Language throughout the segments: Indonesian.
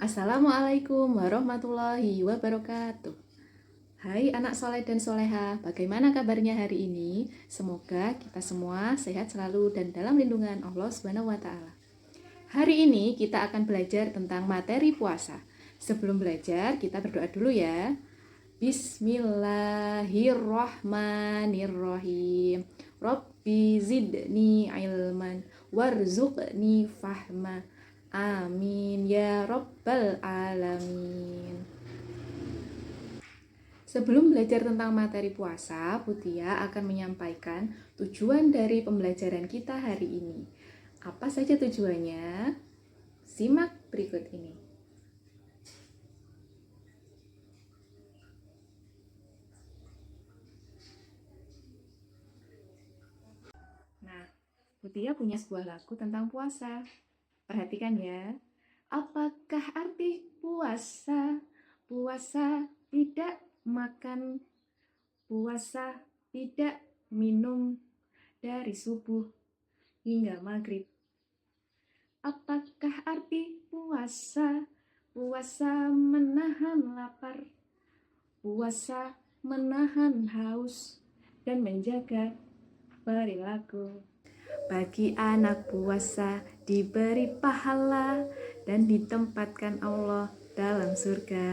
Assalamualaikum warahmatullahi wabarakatuh. Hai anak soleh dan soleha, bagaimana kabarnya hari ini? Semoga kita semua sehat selalu dan dalam lindungan Allah Subhanahu wa Ta'ala. Hari ini kita akan belajar tentang materi puasa. Sebelum belajar, kita berdoa dulu ya. Bismillahirrahmanirrahim. Rabbi zidni ilman warzuqni fahma. Amin ya rabbal alamin. Sebelum belajar tentang materi puasa, Putia akan menyampaikan tujuan dari pembelajaran kita hari ini. Apa saja tujuannya? Simak berikut ini. Nah, Putia punya sebuah lagu tentang puasa. Perhatikan ya. Apakah arti puasa? Puasa tidak makan, puasa tidak minum dari subuh hingga maghrib. Apakah arti puasa? Puasa menahan lapar, puasa menahan haus dan menjaga perilaku. Bagi anak puasa diberi pahala dan ditempatkan Allah dalam surga.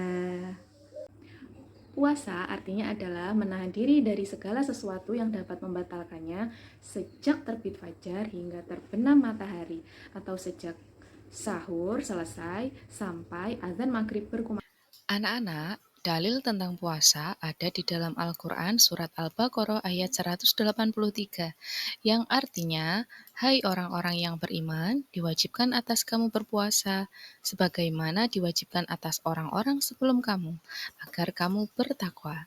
Puasa artinya adalah menahan diri dari segala sesuatu yang dapat membatalkannya sejak terbit fajar hingga terbenam matahari, atau sejak sahur selesai sampai azan maghrib berkumandang. Anak-anak, dalil tentang puasa ada di dalam Al-Quran surat Al-Baqarah ayat 183, yang artinya, hai orang-orang yang beriman, diwajibkan atas kamu berpuasa, sebagaimana diwajibkan atas orang-orang sebelum kamu, agar kamu bertakwa.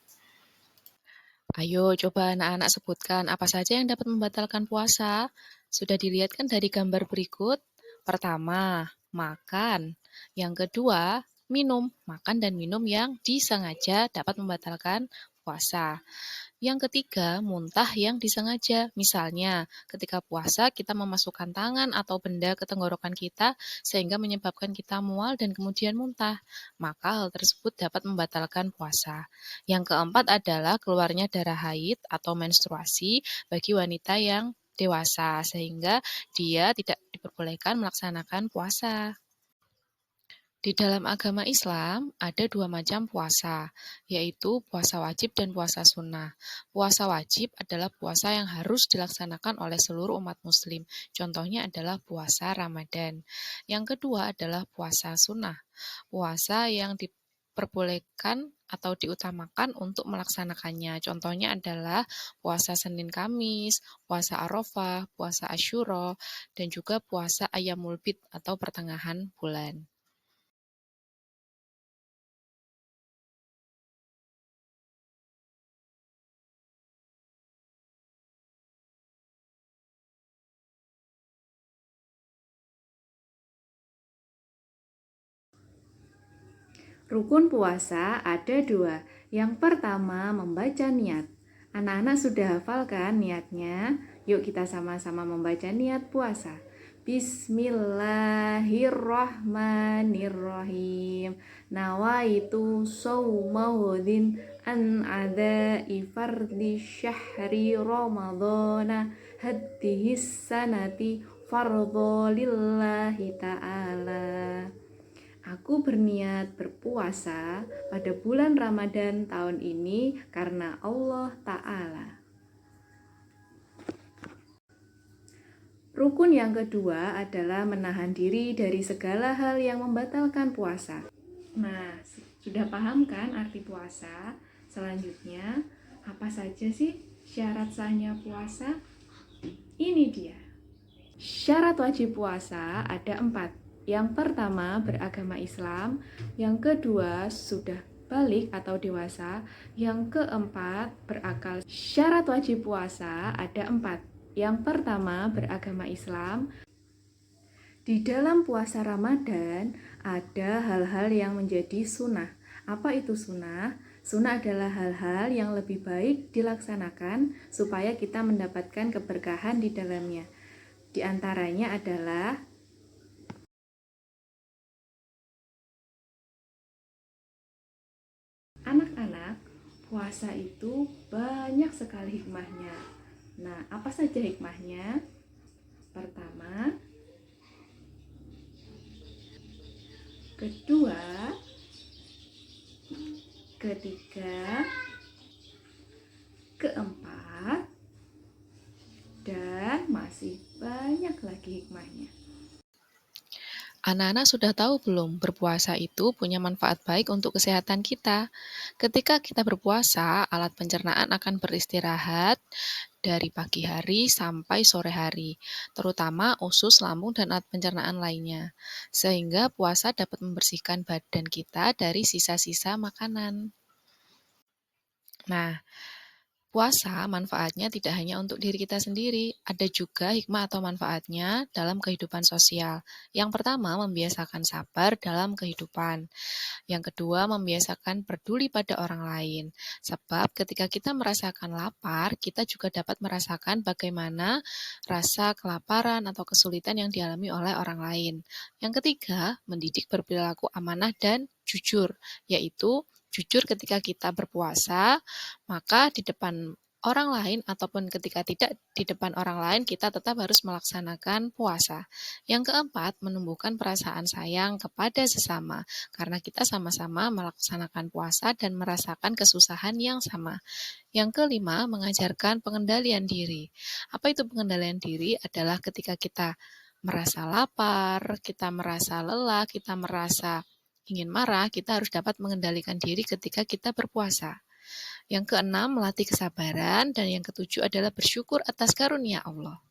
Ayo coba anak-anak sebutkan apa saja yang dapat membatalkan puasa. Sudah dilihat kan dari gambar berikut? Pertama, makan. Yang kedua, minum. Makan dan minum yang disengaja dapat membatalkan puasa. Yang ketiga, muntah yang disengaja. Misalnya, ketika puasa kita memasukkan tangan atau benda ke tenggorokan kita sehingga menyebabkan kita mual dan kemudian muntah. Maka hal tersebut dapat membatalkan puasa. Yang keempat adalah keluarnya darah haid atau menstruasi bagi wanita yang dewasa sehingga dia tidak diperbolehkan melaksanakan puasa. Di dalam agama Islam ada dua macam puasa, yaitu puasa wajib dan puasa sunnah. Puasa wajib adalah puasa yang harus dilaksanakan oleh seluruh umat muslim. Contohnya adalah puasa Ramadan. Yang kedua adalah puasa sunnah. Puasa yang diperbolehkan atau diutamakan untuk melaksanakannya. Contohnya adalah puasa Senin Kamis, puasa Arafah, puasa Asyura, dan juga puasa Ayyamul Bid atau pertengahan bulan. Rukun puasa ada dua. Yang pertama, membaca niat. Anak-anak sudah hafal kan niatnya? Yuk kita sama-sama membaca niat puasa. Bismillahirrahmanirrahim. Nawaitu sawmaudin an adai fardi syahri ramadana haddihis sanati fardhu lillahi ta'ala. Aku berniat berpuasa pada bulan Ramadan tahun ini karena Allah Ta'ala. Rukun yang kedua adalah menahan diri dari segala hal yang membatalkan puasa. Nah, sudah paham kan arti puasa? Selanjutnya, apa saja sih syarat sahnya puasa? Ini dia. Syarat wajib puasa ada 4. Yang pertama, beragama Islam. Yang kedua, sudah balik atau dewasa. Yang keempat, berakal. Syarat wajib puasa ada 4. Yang pertama, beragama Islam. Di dalam puasa Ramadan, ada hal-hal yang menjadi sunnah. Apa itu sunnah? Sunnah adalah hal-hal yang lebih baik dilaksanakan supaya kita mendapatkan keberkahan di dalamnya. Di antaranya adalah puasa itu banyak sekali hikmahnya. Nah, apa saja hikmahnya? Pertama, kedua, ketiga, keempat, dan masih banyak lagi hikmahnya. Anak-anak sudah tahu belum, berpuasa itu punya manfaat baik untuk kesehatan kita. Ketika kita berpuasa, alat pencernaan akan beristirahat dari pagi hari sampai sore hari, terutama usus, lambung, dan alat pencernaan lainnya. Sehingga puasa dapat membersihkan badan kita dari sisa-sisa makanan. Nah, puasa manfaatnya tidak hanya untuk diri kita sendiri, ada juga hikmah atau manfaatnya dalam kehidupan sosial. Yang pertama, membiasakan sabar dalam kehidupan. Yang kedua, membiasakan peduli pada orang lain. Sebab ketika kita merasakan lapar, kita juga dapat merasakan bagaimana rasa kelaparan atau kesulitan yang dialami oleh orang lain. Yang ketiga, mendidik berperilaku amanah dan jujur, yaitu jujur ketika kita berpuasa, maka di depan orang lain ataupun ketika tidak di depan orang lain, kita tetap harus melaksanakan puasa. Yang keempat, menumbuhkan perasaan sayang kepada sesama, karena kita sama-sama melaksanakan puasa dan merasakan kesusahan yang sama. Yang kelima, mengajarkan pengendalian diri. Apa itu pengendalian diri? Adalah ketika kita merasa lapar, kita merasa lelah, kita merasa ingin marah, kita harus dapat mengendalikan diri ketika kita berpuasa. Yang keenam, melatih kesabaran, dan yang ketujuh adalah bersyukur atas karunia Allah.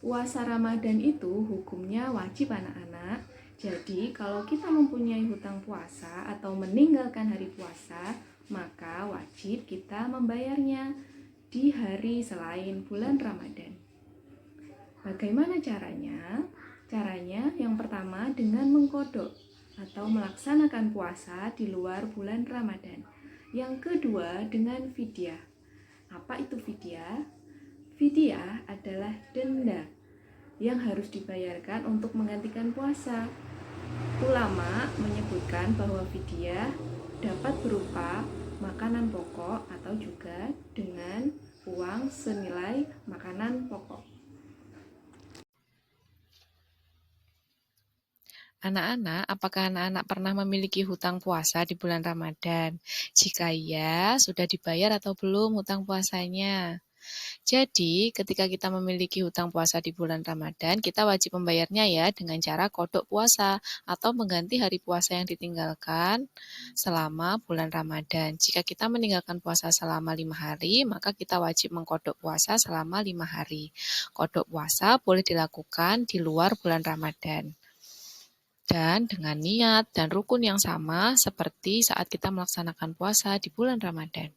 Puasa Ramadan itu hukumnya wajib anak-anak. Jadi kalau kita mempunyai hutang puasa atau meninggalkan hari puasa, maka wajib kita membayarnya di hari selain bulan Ramadan. Bagaimana caranya? Caranya yang pertama dengan mengkodok atau melaksanakan puasa di luar bulan Ramadan. Yang kedua dengan fidyah. Apa itu fidyah? Fidyah adalah denda yang harus dibayarkan untuk menggantikan puasa. Ulama menyebutkan bahwa fidyah dapat berupa makanan pokok atau juga dengan uang senilai makanan pokok. Anak-anak, apakah anak-anak pernah memiliki hutang puasa di bulan Ramadan? Jika iya, sudah dibayar atau belum hutang puasanya? Jadi, ketika kita memiliki hutang puasa di bulan Ramadan, kita wajib membayarnya ya dengan cara kodok puasa atau mengganti hari puasa yang ditinggalkan selama bulan Ramadan. Jika kita meninggalkan puasa selama 5 hari, maka kita wajib mengkodok puasa selama 5 hari. Kodok puasa boleh dilakukan di luar bulan Ramadan, dan dengan niat dan rukun yang sama seperti saat kita melaksanakan puasa di bulan Ramadan.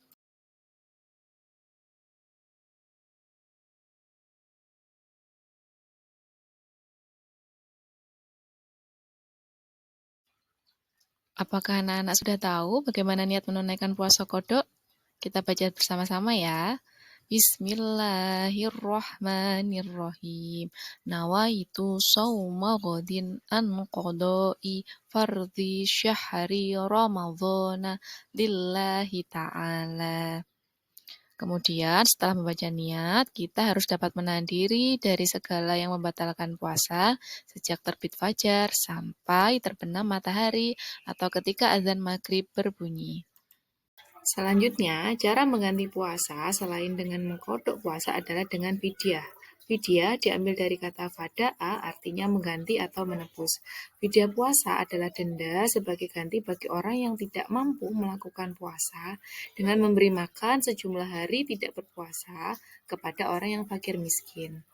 Apakah anak-anak sudah tahu bagaimana niat menunaikan puasa kodok? Kita baca bersama-sama ya. Bismillahirrahmanirrahim. Nawaitu sawma ghadin an qadai fardhi syahri ramadhana lillahi ta'ala. Kemudian setelah membaca niat, kita harus dapat menahan diri dari segala yang membatalkan puasa sejak terbit fajar sampai terbenam matahari atau ketika azan maghrib berbunyi. Selanjutnya, cara mengganti puasa selain dengan mengkodok puasa adalah dengan fidyah. Fidyah diambil dari kata fada'a, artinya mengganti atau menebus. Fidyah puasa adalah denda sebagai ganti bagi orang yang tidak mampu melakukan puasa dengan memberi makan sejumlah hari tidak berpuasa kepada orang yang fakir miskin.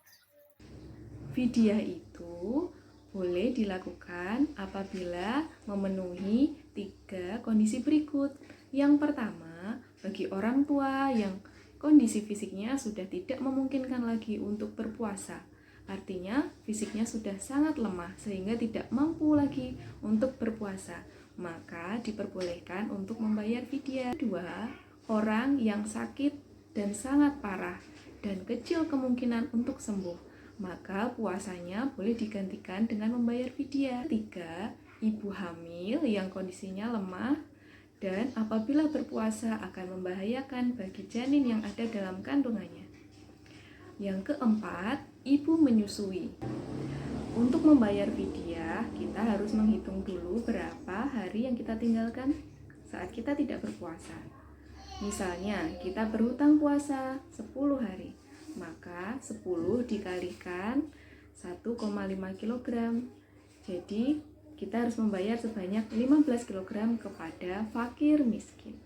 Fidyah itu boleh dilakukan apabila memenuhi 3 kondisi berikut. Yang pertama, bagi orang tua yang kondisi fisiknya sudah tidak memungkinkan lagi untuk berpuasa. Artinya, fisiknya sudah sangat lemah sehingga tidak mampu lagi untuk berpuasa. Maka diperbolehkan untuk membayar fidyah. Kedua, orang yang sakit dan sangat parah dan kecil kemungkinan untuk sembuh, maka puasanya boleh digantikan dengan membayar fidyah. Ketiga, ibu hamil yang kondisinya lemah dan apabila berpuasa akan membahayakan bagi janin yang ada dalam kandungannya. Yang keempat, ibu menyusui. Untuk membayar fidyah, kita harus menghitung dulu berapa hari yang kita tinggalkan saat kita tidak berpuasa. Misalnya, kita berhutang puasa 10 hari, maka 10 dikalikan 1,5 kg. Jadi, kita harus membayar sebanyak 15 kg kepada fakir miskin.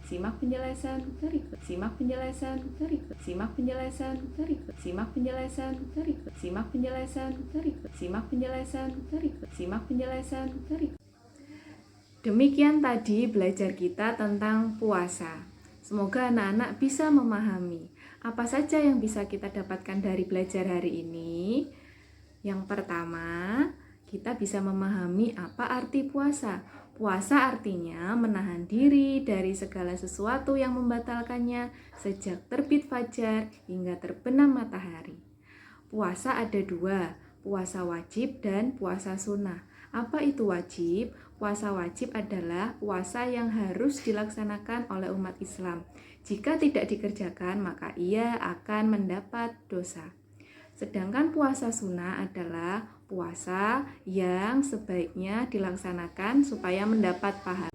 Simak penjelasan berikut. Simak penjelasan berikut. Simak penjelasan berikut. Simak penjelasan berikut. Simak penjelasan berikut. Simak penjelasan berikut. Simak penjelasan berikut. Demikian tadi belajar kita tentang puasa. Semoga anak-anak bisa memahami apa saja yang bisa kita dapatkan dari belajar hari ini. Yang pertama, kita bisa memahami apa arti puasa. Puasa artinya menahan diri dari segala sesuatu yang membatalkannya sejak terbit fajar hingga terbenam matahari. Puasa ada dua, puasa wajib dan puasa sunnah. Apa itu wajib? Puasa wajib adalah puasa yang harus dilaksanakan oleh umat Islam. Jika tidak dikerjakan, maka ia akan mendapat dosa. Sedangkan puasa sunnah adalah puasa yang sebaiknya dilaksanakan supaya mendapat pahala.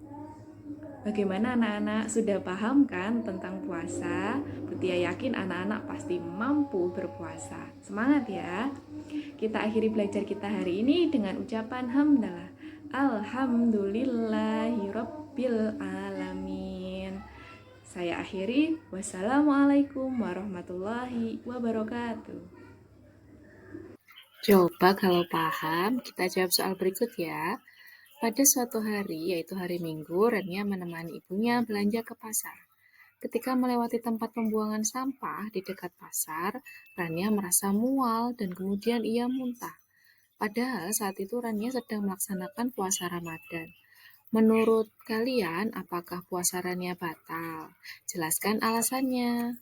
Bagaimana anak-anak, sudah paham kan tentang puasa? Butia yakin anak-anak pasti mampu berpuasa. Semangat ya! Kita akhiri belajar kita hari ini dengan ucapan hamdalah. Alhamdulillahirabbil alamin. Saya akhiri. Wassalamualaikum warahmatullahi wabarakatuh. Coba kalau paham, kita jawab soal berikut ya. Pada suatu hari, yaitu hari Minggu, Rania menemani ibunya belanja ke pasar. Ketika melewati tempat pembuangan sampah di dekat pasar, Rania merasa mual dan kemudian ia muntah. Padahal saat itu Rania sedang melaksanakan puasa Ramadan. Menurut kalian, apakah puasa Rania batal? Jelaskan alasannya.